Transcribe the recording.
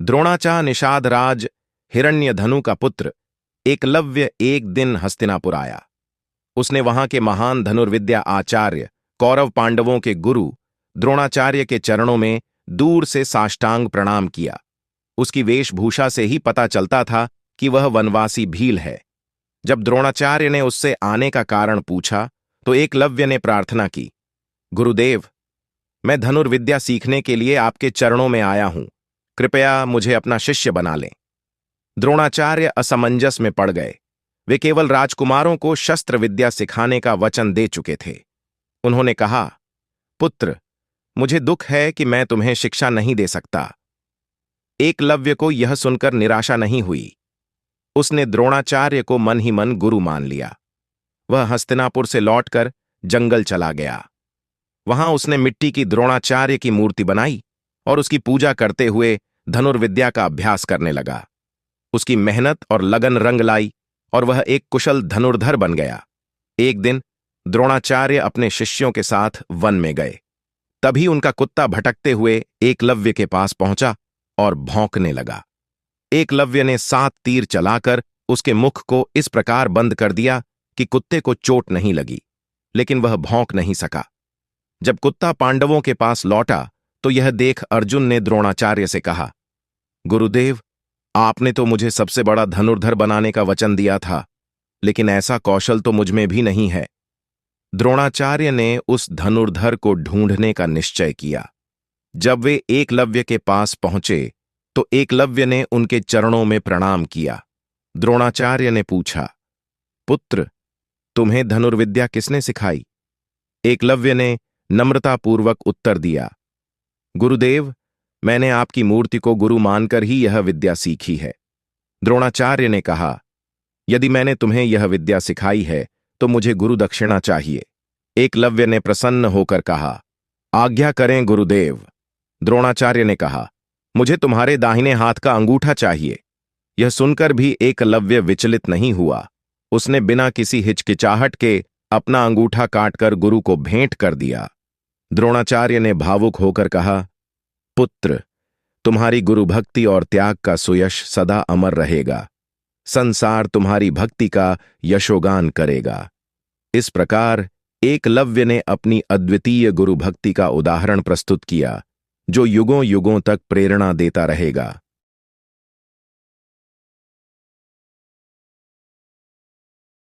द्रोणाचार्य निषाद राज हिरण्यधनु का पुत्र एकलव्य एक दिन हस्तिनापुर आया। उसने वहां के महान धनुर्विद्या आचार्य कौरव पांडवों के गुरु द्रोणाचार्य के चरणों में दूर से साष्टांग प्रणाम किया। उसकी वेशभूषा से ही पता चलता था कि वह वनवासी भील है। जब द्रोणाचार्य ने उससे आने का कारण पूछा तो एकलव्य ने प्रार्थना की, गुरुदेव, मैं धनुर्विद्या सीखने के लिए आपके चरणों में आया हूं, कृपया मुझे अपना शिष्य बना लें। द्रोणाचार्य असमंजस में पड़ गए। वे केवल राजकुमारों को शस्त्र विद्या सिखाने का वचन दे चुके थे। उन्होंने कहा, पुत्र, मुझे दुख है कि मैं तुम्हें शिक्षा नहीं दे सकता। एकलव्य को यह सुनकर निराशा नहीं हुई। उसने द्रोणाचार्य को मन ही मन गुरु मान लिया। वह हस्तिनापुर से लौटकर जंगल चला गया। वहां उसने मिट्टी की द्रोणाचार्य की मूर्ति बनाई और उसकी पूजा करते हुए धनुर्विद्या का अभ्यास करने लगा। उसकी मेहनत और लगन रंग लाई और वह एक कुशल धनुर्धर बन गया। एक दिन द्रोणाचार्य अपने शिष्यों के साथ वन में गए। तभी उनका कुत्ता भटकते हुए एकलव्य के पास पहुंचा और भौंकने लगा। एकलव्य ने 7 तीर चलाकर उसके मुख को इस प्रकार बंद कर दिया कि कुत्ते को चोट नहीं लगी, लेकिन वह भौंक नहीं सका। जब कुत्ता पांडवों के पास लौटा तो यह देख अर्जुन ने द्रोणाचार्य से कहा, गुरुदेव, आपने तो मुझे सबसे बड़ा धनुर्धर बनाने का वचन दिया था, लेकिन ऐसा कौशल तो मुझमें भी नहीं है। द्रोणाचार्य ने उस धनुर्धर को ढूंढने का निश्चय किया। जब वे एकलव्य के पास पहुंचे तो एकलव्य ने उनके चरणों में प्रणाम किया। द्रोणाचार्य ने पूछा, पुत्र, तुम्हें धनुर्विद्या किसने सिखाई? एकलव्य ने नम्रतापूर्वक उत्तर दिया, गुरुदेव, मैंने आपकी मूर्ति को गुरु मानकर ही यह विद्या सीखी है। द्रोणाचार्य ने कहा, यदि मैंने तुम्हें यह विद्या सिखाई है तो मुझे गुरु दक्षिणा चाहिए। एकलव्य ने प्रसन्न होकर कहा, आज्ञा करें गुरुदेव। द्रोणाचार्य ने कहा, मुझे तुम्हारे दाहिने हाथ का अंगूठा चाहिए। यह सुनकर भी एकलव्य विचलित नहीं हुआ। उसने बिना किसी हिचकिचाहट के अपना अंगूठा काटकर गुरु को भेंट कर दिया। द्रोणाचार्य ने भावुक होकर कहा, पुत्र, तुम्हारी गुरु भक्ति और त्याग का सुयश सदा अमर रहेगा। संसार तुम्हारी भक्ति का यशोगान करेगा। इस प्रकार एकलव्य ने अपनी अद्वितीय गुरु भक्ति का उदाहरण प्रस्तुत किया, जो युगों युगों तक प्रेरणा देता रहेगा।